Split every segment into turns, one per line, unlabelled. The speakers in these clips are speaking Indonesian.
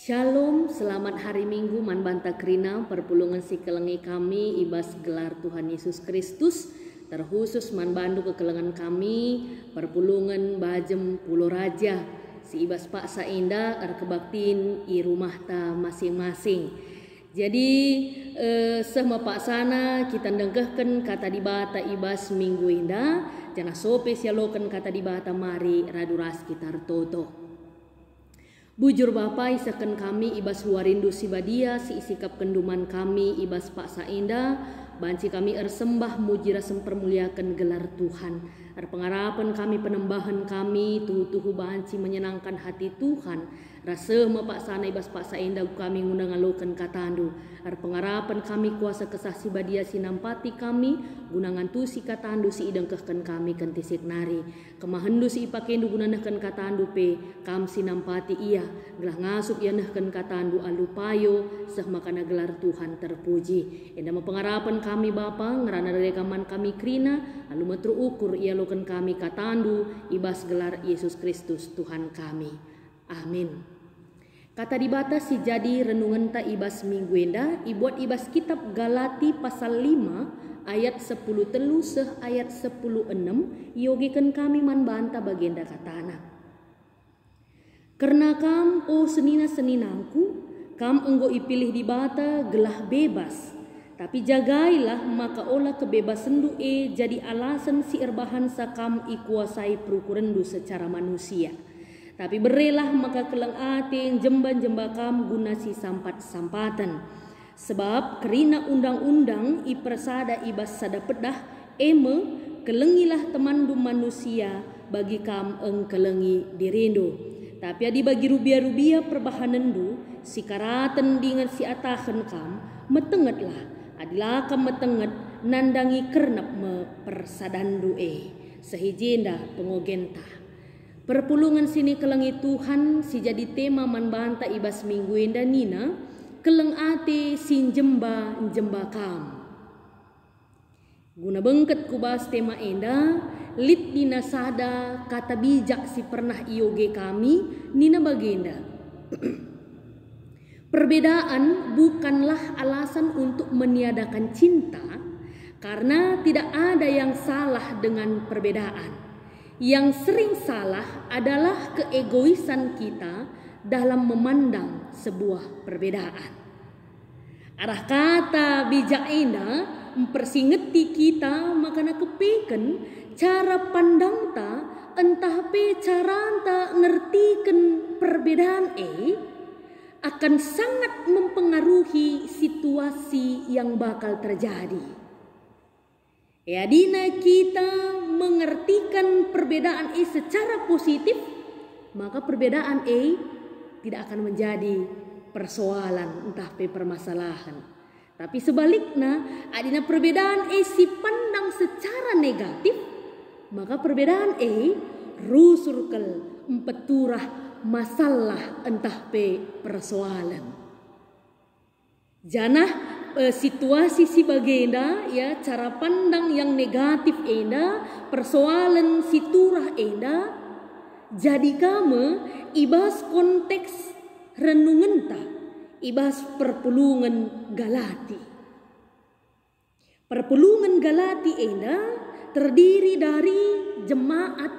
Shalom, selamat hari Minggu man banta krina perpulungan si kelengi kami ibas gelar Tuhan Yesus Kristus terkhusus man bandu kekelengan kami perpulungan Bajem Pulau Raja si ibas Pak Sainda kebaktin i rumah ta masing-masing. Jadi semua Pak sana kita dengkehkan kata di bata ibas minggu indah jana sope sialokan kata di bata mari raduras kita toto. Bujur Bapak isakan kami ibas warindu si badia si isikap kenduman kami ibas Pak Sainda banci kami ersembah mujira sempermuliakan gelar Tuhan pengarapan kami penembahan kami tuhu banci menyenangkan hati Tuhan rasa Pak sana ibas Pak Sainda kami ngundang alokan katandu pengarapan kami kuasa kesah si badia sinampati kami gunangan tu si katandu si idengkehkan kami kentisik nari kemahendu si ipakendu gunanahkan katandu pe kam sinampati iya gelah ngasup ya nahkan katandu alupayo sah makana gelar Tuhan terpuji endama pengarapan kami Bapa ngerana rekaman kami krina alu metru ukur ia lokan kami katandu ibas gelar Yesus Kristus Tuhan kami amin. Kata dibatas si jadi renungan ta ibas minggu enda ibuat ibas kitab Galati pasal 5 ayat 10 telu seh ayat 10 6 yogikan kami man banta bagenda katana. Karena kam seninangku kam enggo ipilih di bata gelah bebas tapi jagailah maka olah kebebasan du jadi alasan si erbahan sakam ikuasai perukurendu secara manusia. Tapi berelah maka keleng ating jemban-jemba kam guna si sampat-sampatan. Sebab kerina undang-undang ipersada ibas sada pedah eme kelengilah temandu manusia bagi kam eng kelengi dirindo. Tapi adi bagi rubia-rubia perbahanendu si karatan dengan si atahen kam metengetlah. Adilah kam metenget nandangi kernap me persadandu sehijinda pengogenta. Perpulungan sini kelengi Tuhan si jadi tema man banta ibas minggu inda nina keleng ate sin jemba kam. Guna bengket kubas tema inda lit nina sada kata bijak si pernah ioge kami nina bagenda. Perbedaan bukanlah alasan untuk meniadakan cinta karena tidak ada yang salah dengan perbedaan. Yang sering salah adalah keegoisan kita dalam memandang sebuah perbedaan. Arah kata bijak indah mempersingeti kita makana kepiken cara pandang ta entah pe cara ta ngertikan perbedaan akan sangat mempengaruhi situasi yang bakal terjadi. Ya dina kita mengertikan perbedaan secara positif maka perbedaan tidak akan menjadi persoalan entah permasalahan. Tapi sebaliknya adina perbedaan si pandang secara negatif maka perbedaan rusurkel empeturah masalah entah persoalan. Janah situasi si bagenda ya cara pandang yang negatif enda persoalan siturah enda jadi kamu ibas konteks renungan ta ibas perpulungan Galati enda terdiri dari jemaat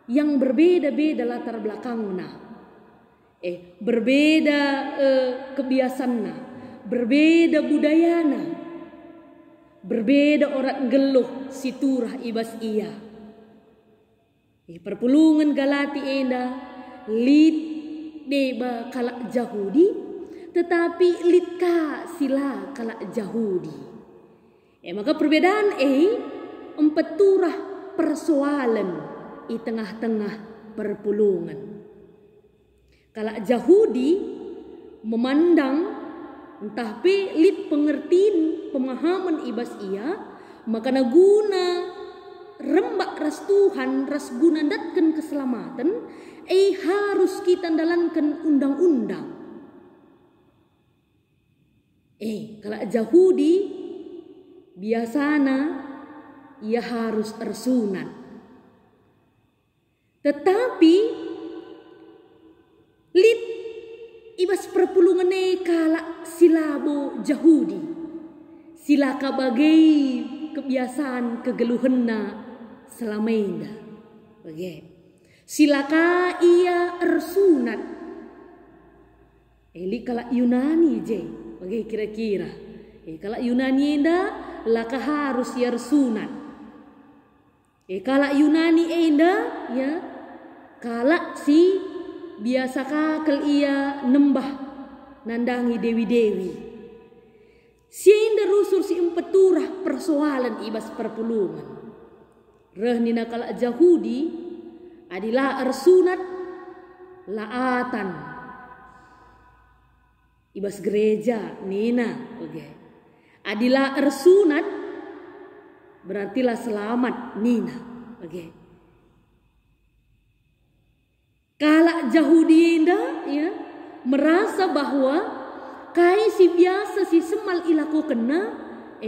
yang berbeda-beda latar belakangnya berbeda kebiasaannya berbeda budayana, berbeda orang geluh siturah ibas iya. Perpulungan Galati enda lit deba kalak Yahudi, tetapi lit ka sila kalak Yahudi. Maka perbedaan empeturah persoalan di tengah-tengah perpulungan. Kalak Yahudi memandang entah lit pengertian pemahaman ibas ia maka naguna rembak ras Tuhan ras guna datkan keselamatan harus kita dalankan undang-undang kalau Yahudi biasana ia harus tersunat tetapi lit ibas perpulungan kala silabo Yahudi. Silaka bagai kebiasaan kegeluhenna selama indah. Bagai. Silaka ia ersunat. Eli kala Yunani je. Bagai kira-kira. Kala Yunani indah laka harus ia ersunat. Kala Yunani indah ya. Kala si biasa kakel ia nembah nandangi dewi-dewi. Sienda rusur si empeturah persoalan ibas perpulungan. Rehnina kala Yahudi adilah ersunat laatan. Ibas gereja nina okay. Adilah ersunat berartilah selamat nina okay. Kala Yahudi indah ya merasa bahwa kai si biasa si semal ilaku kena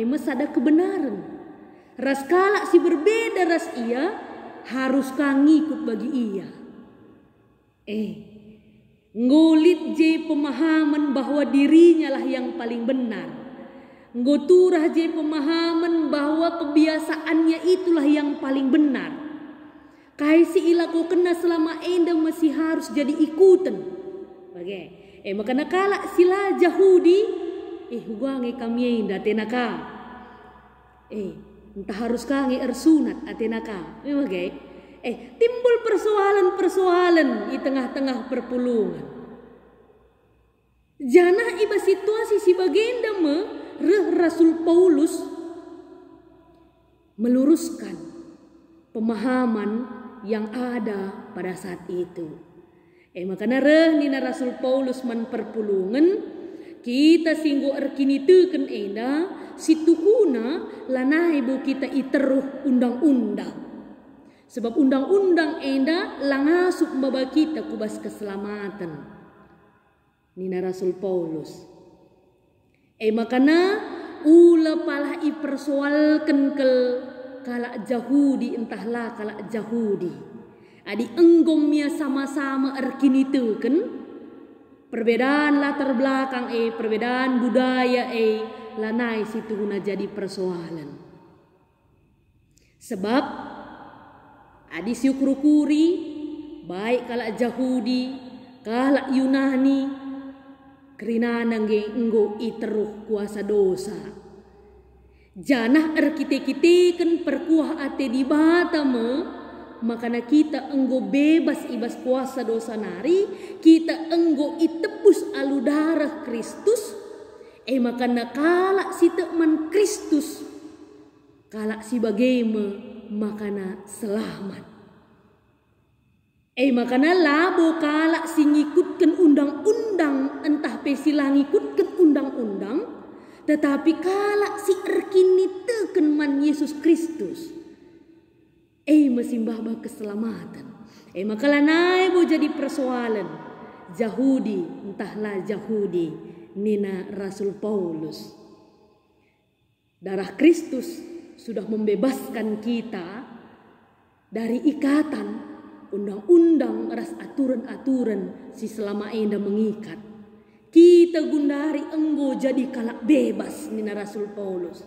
masada kebenaran. Ras kala si berbeda ras ia harus kang ngikut bagi ia. Ngulit je pemahaman bahwa dirinya lah yang paling benar. Ngoturah je pemahaman bahwa kebiasaannya itulah yang paling benar. Kai si ilaku kena selama enda masih harus jadi ikutan. Bagai. Makana kala sila Yahudi hugange kami enda tenaka. Entah harus kange ersunat atenaka. Bagai. Timbul persoalan-persoalan di tengah-tengah perpulungan. Janah iba situasi si bagenda Rasul Paulus meluruskan pemahaman yang ada pada saat itu. Makana nina Rasul Paulus man perpulungan kita singgo erkini teken enda situhuna lanai bu kita iteruh undang-undang. Sebab undang-undang enda langasuk mbaba kita kubas keselamatan. Nina Rasul Paulus. Makana ula palah ipersoalkan kala Yahudi entahlah kala Yahudi. Adi enggomnya sama-sama erkini teken perbedaan latar belakang perbedaan budaya lanai situ guna jadi persoalan. Sebab adi syukur-kuri baik kala Yahudi kala Yunani kerina nangge enggo iteruh kuasa dosa. Janah erkite-kiteken perkuah ate di batama makana kita enggo bebas ibas kuasa dosa nari kita enggo itebus alu darah Kristus makana kala si teman Kristus kala si bagema makana selamat makana labo kala si ngikutkan undang-undang entah pesilang ngikutkan undang-undang tetapi kala si erkini teken man Yesus Kristus mesimbah keselamatan makala naik bo jadi persoalan Yahudi entahlah Yahudi nina Rasul Paulus. Darah Kristus sudah membebaskan kita dari ikatan undang-undang ras aturan-aturan si selama enda mengikat. Kita gundari enggo jadi kalak bebas nina Rasul Paulus.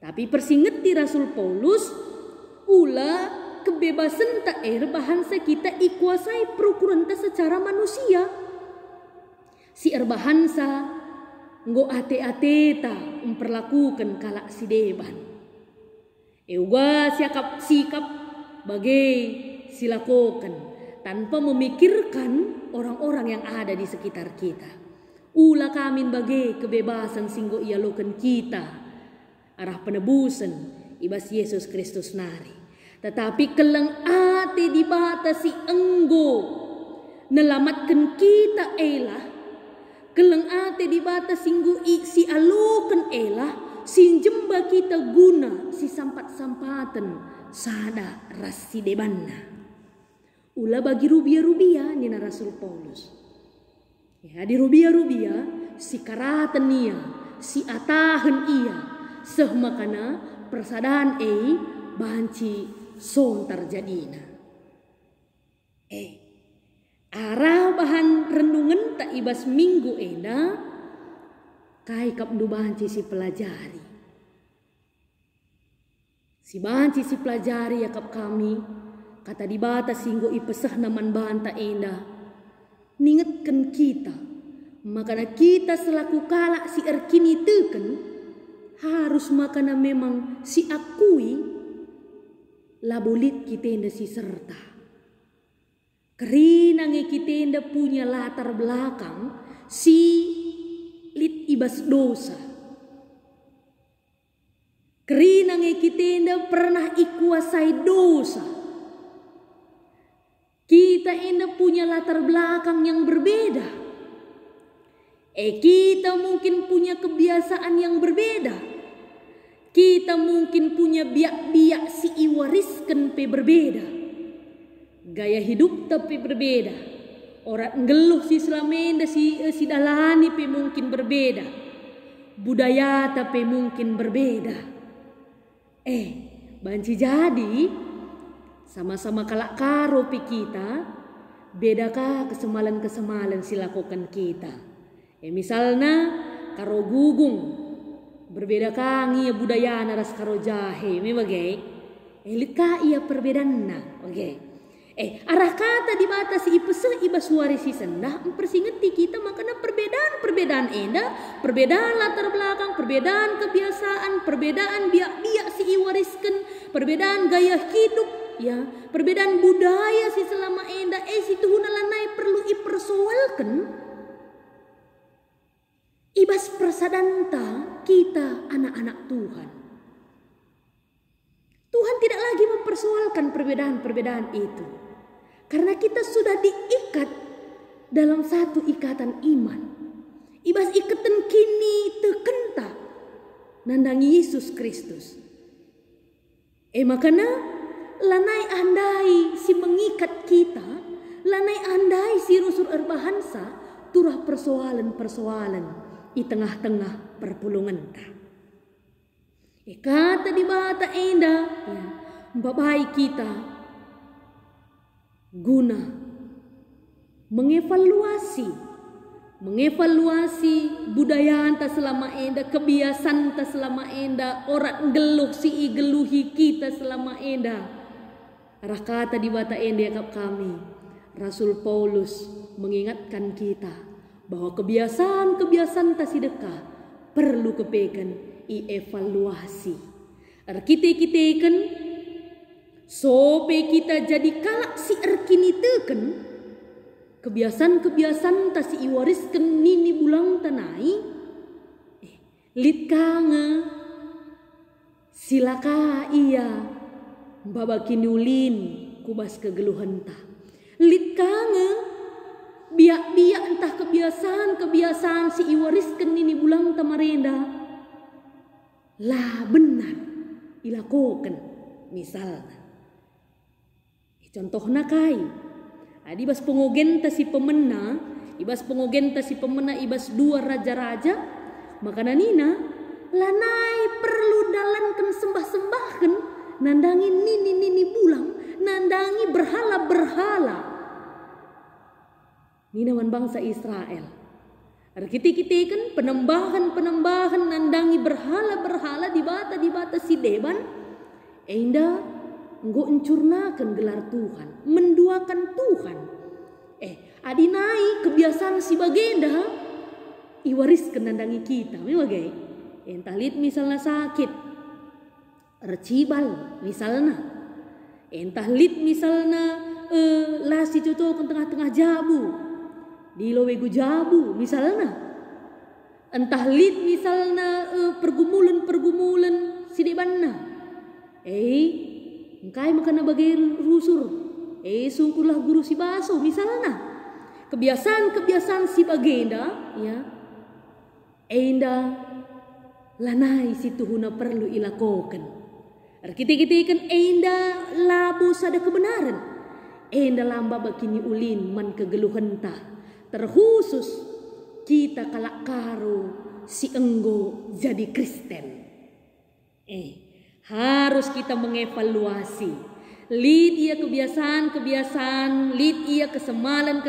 Tapi persingeti Rasul Paulus ula kebebasan tak bahasa kita ikuasai perukuran ta secara manusia. Si bahasa enggo ate-ate ta memperlakukan kalak si deban. Uga sikap bagai silakokan tanpa memikirkan orang-orang yang ada di sekitar kita. Ula kamin bagai kebebasan singgo ia lokan kita arah penebusan ibas Yesus Kristus nari. Tetapi keleng ate dibatasi enggo nelamatkan kita elah. Keleng ate dibatasi enggo si alokan elah sinjemba kita guna si sampat-sampatan sada rasi debanna. Ula bagi rubia-rubia nina Rasul Paulus. Ya, di rubia-rubia si karatan ia, si atahan ia, sehmakana persadaan banci son terjadina. Arah bahan renungan tak ibas minggu enda kai kap du banci si pelajari. Si banci si pelajari ya kap kami kata di bata singgo ipesah naman banta enda ningetkan kita makana kita selaku kalak si erkini teken harus makana memang si akui labulit kita enda si serta. Kerinange kita enda punya latar belakang si lit ibas dosa. Kerinange kita enda pernah ikuasai dosa. Kita enda punya latar belakang yang berbeda. Kita mungkin punya kebiasaan yang berbeda. Kita mungkin punya biak-biak si iwariskan pe berbeda. Gaya hidup tapi berbeda. Orang ngeluh si selamenda si dalani pe mungkin berbeda. Budaya tapi mungkin berbeda. Banci jadi sama-sama kalak karo pi kita. Bedakah kesemalan-kesemalan si lakukan kita. Misalnya karo gugung. Berbeda ngia budaya naras karo jahe. Memang elit ka iya perbedaan arah kata di batas ipeseh ibas warisi sendah mempersingeti kita makanya perbedaan enda, perbedaan latar belakang, perbedaan kebiasaan, perbedaan biak-biak si iwariskan, perbedaan gaya hidup ya, perbedaan budaya si selama enda si tuhuna lanai perlu ipersoalkan. Ibas persadanta kita anak-anak Tuhan. Tuhan tidak lagi mempersoalkan perbedaan-perbedaan itu. Karena kita sudah diikat dalam satu ikatan iman. Ibas ikatan kini tekenta nandangi Yesus Kristus. Makanya lanai andai si mengikat kita, lanai andai si rusur erbahansa turah persoalan-persoalan di tengah-tengah perpulungan ta. Kata di bata enda ya, babai kita guna mengevaluasi budaya anta selama enda, kebiasaan anta selama enda, orang geluh si geluhi kita selama enda. Arah kata di bata enda kap kami, Rasul Paulus mengingatkan kita bahwa kebiasaan ta sedekah perlu kepekan evaluasi. Kita kan sope kita jadi kalak si erkini teken kebiasaan ta si iwariskan nini bulang tanai lit kange silaka iya babakini ulin kubas kegeluhan ta lit kange biak-biak entah kebiasaan si iwariskan nini bulang tamarenda lah benar ilakokan misalnya contohna kai adi bas pengogen ta si pemena ibas dua raja-raja makana nina lanai perlu dalankan sembah-sembahkan nandangi nini bulang nandangi berhala nina wan bangsa Israel. Kita kan penembahan nandangi berhala di bata si deban. Enda enggo encurnakan gelar Tuhan, menduakan Tuhan. Adinai kebiasaan si bagenda iwariskan nandangi kita. Memang entah lihat misalnya sakit, recibal misalnya. Entah lihat misalnya lasi cocok tengah-tengah jabu. Di lowegu jabu misalnya. Entah lid misalnya pergumulan sidebanna. Engkai makana bagi rusur. Sungkulah guru si baso misalnya. Kebiasaan si bagenda ya. Enda lanai si tuhuna perlu ilakokan. Kita kan enda labu sada kebenaran. Enda lamba bakini ulin man kegeluhan ta. Terkhusus kita kalak karo si enggo jadi Kristen. Harus kita mengevaluasi Lid ia kebiasaan, lid ia kesemalan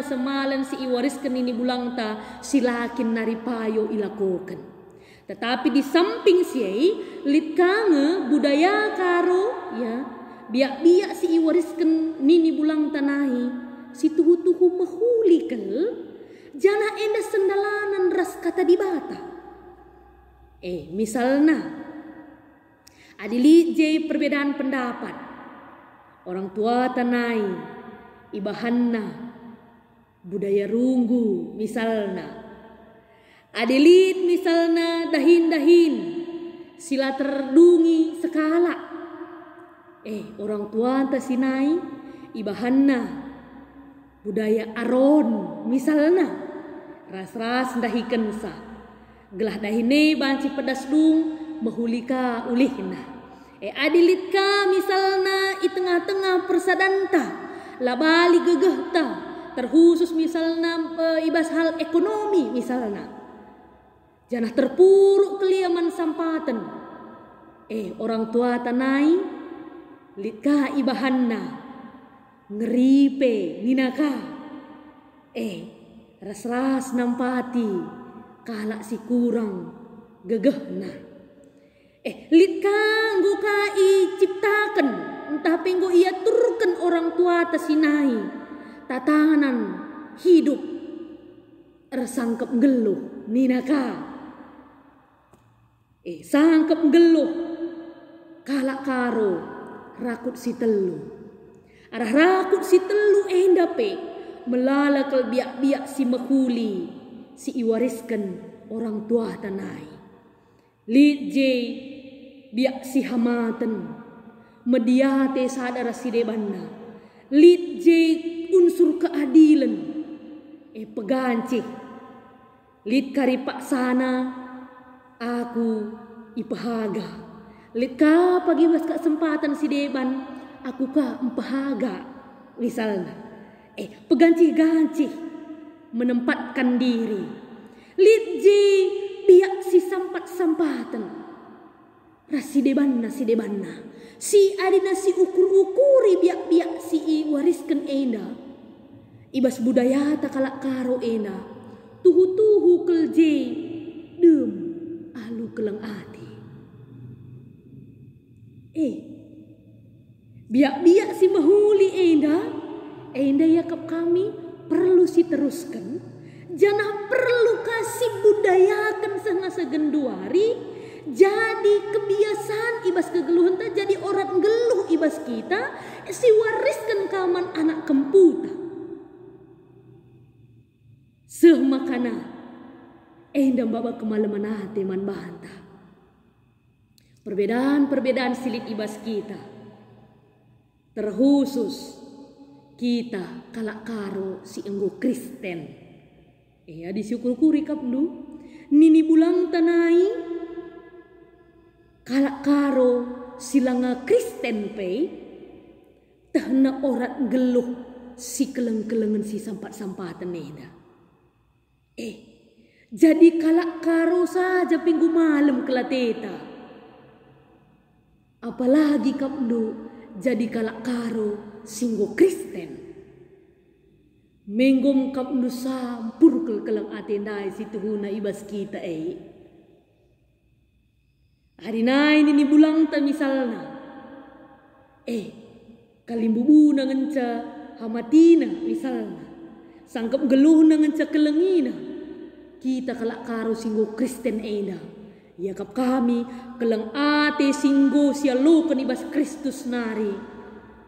si iwariskan ini bulang ta silakin naripayo ilakokan. Tetapi di samping siai lid kange budaya karo ya biak si iwariskan nini bulang tanahi si tuhu mahulikal jana enda sendalanan ras kata dibata. Misalnya adili jay perbedaan pendapat. Orang tua tanai, ibahanna, budaya runggu misalna. Adelit misalna dahin, sila terdungi sekala. Orang tua tasinai, ibahanna, budaya aron misalna. Ras-ras dahikensa. Gelah dahine banci pedas dung, mahulika ulihna. Adilitka misalna i tengah-tengah persadanta labali gegehta terkhusus misalna ibas hal ekonomi misalna janah terpuruk keliaman sampatan orang tua tanai litka ibahanna ngeripe ninaka ras-ras nampati kalak si kurang gegehna litka nggo kai ciptakan entah penggo ia turkan orang tua tasinai tatanan hidup sangkep geluh ninaka sangkep geluh kalak karo rakut si telu arah rakut si telu endape melalakal biak-biak si mekuli si iwariskan orang tua tanai lidje biak si hamatan mediate sadara si debanna lidje unsur keadilan pegancih lid kari paksana aku ipahaga lid ka pagi was kesempatan si deban aku ka empahaga misalnya pegancih-gancih menempatkan diri lidje biak si sampat-sampatan rasi debanna si adina si ukur-ukuri biak-biak si wariskan enda ibas budaya takalak karo enda tuhu-tuhu kelje dem alu kelang ati biak-biak si mahuli enda yakap kami perlu si teruskan janah perlu kasih budayakan sengasa genduari jadi kebiasaan ibas kegeluhan ta jadi orang geluh ibas kita si wariskan kaman anak kemputa semakana endam baba kemalaman hati man banta perbedaan silit ibas kita terkhusus kita kalak karo si enggo Kristen disyukur-kuri kaplu nini bulang tanai kalak karo silanga Kristen pe tahna orang geluh si keleng-kelengan si sampat-sampatan eda jadi kalak karo saja minggu malam kelateta apalagi kaplu jadi kalak karo singgo Kristen menggom kaplu sampur kelang atendai si tuhuna ibas kita hari nain ini bulang ta misalna kalimbubu na nganca hamatina misalna sangkap geluh na nganca kelengina kita kalak karo singgo Kristen enda yakap kami kelang ate singgo sialo kan ibas Kristus nari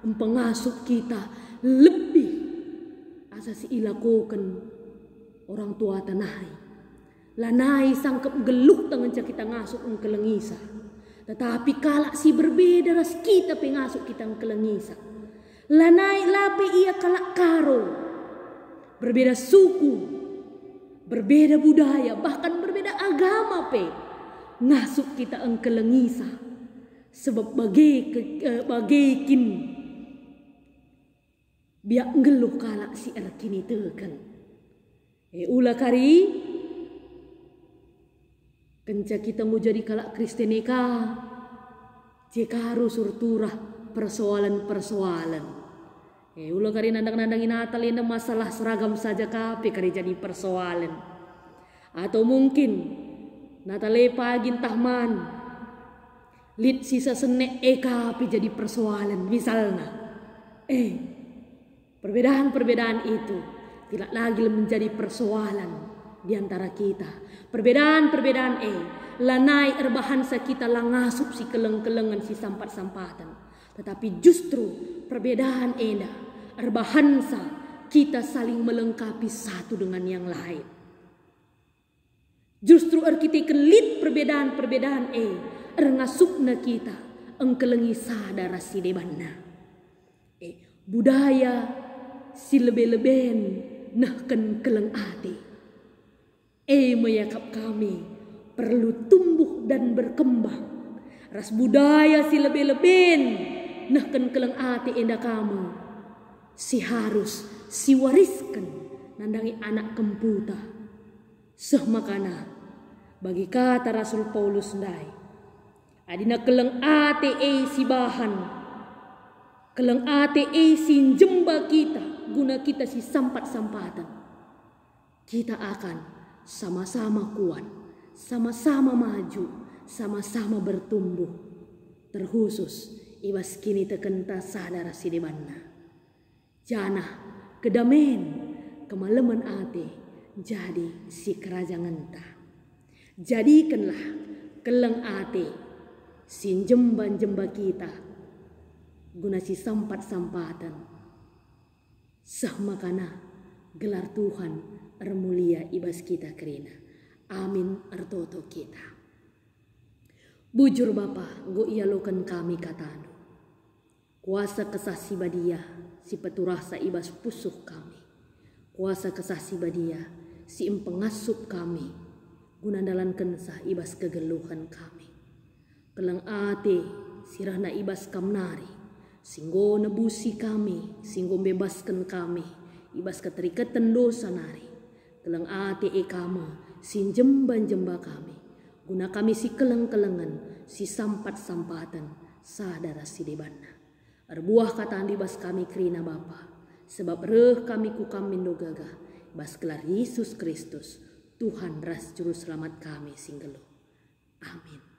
empengasup kita lebih asa si ilakokan orang tua tanai lanai sangkep geluh tangan kita ngasuk ang kelengisa tetapi kalak si berbeda ras kita pengasuk kita ang kelengisa lanai lape ia kalak karo berbeda suku berbeda budaya bahkan berbeda agama ngasuk kita ang kelengisa sebab bagaikin biak geluh kalak si erkini tekan ula kari kenca kita mau jadi kalak Kristen eka jika harus surturah persoalan-persoalan. Ulo kari nandang-nandangin Natal ini masalah seragam saja kape kari jadi persoalan. Atau mungkin Natale pagi tahman lit sisa senek kape jadi persoalan misalnya. Perbedaan-perbedaan itu tidak lagi menjadi persoalan di antara kita. Perbedaan-perbedaan lanai erbahansa kita langasup si keleng-kelengan si sampat-sampatan. Tetapi justru perbedaan erbahansa kita saling melengkapi satu dengan yang lain. Justru kita kelit perbedaan-perbedaan ngasupna kita engkelengi sadara si debanna. Budaya si lebe-leben nahkan keleng ati. Meyakap kami perlu tumbuh dan berkembang. Ras budaya si lebe-leben nahkan keleng ati enda kamu. Si harus si wariskan nandangi anak kemputa. Makana bagi kata Rasul Paulus ndai adina keleng ati si bahan. Keleng ati si jemba kita guna kita si sampat-sampatan. Kita akan sama-sama kuat, sama-sama maju, sama-sama bertumbuh. Terkhusus ibas kini tekenta sadara si debanna. Jana kedamen kemaleman ate jadi si kerajaan ta. Jadikanlah keleng ate si jemba-jemba kita guna si sampat-sampatan. Makana gelar Tuhan mulia ibas kita kerina. Amin ertoto kita. Bujur Bapa go ialokan kami katano. Kuasa kesah si badia si peturasa ibas pusuh kami. Kuasa kesah si badia si empengasup kami. Gunandalan kensah ibas kegeluhan kami. Keleng ate sirahna ibas kamnari. Singgo nebusi kami, singgo bebaskan kami, ibas keterikatan dosa nari. Keleng ate kama, sin jemba-jemba kami. Guna kami si keleng-kelengan, si sampat-sampatan, sadara si debanna. Erbuah kataan ibas kami kerina Bapa, sebab reh kami ku kami gagah, ibas gelar Yesus Kristus, Tuhan ras juru selamat kami singgelo. Amin.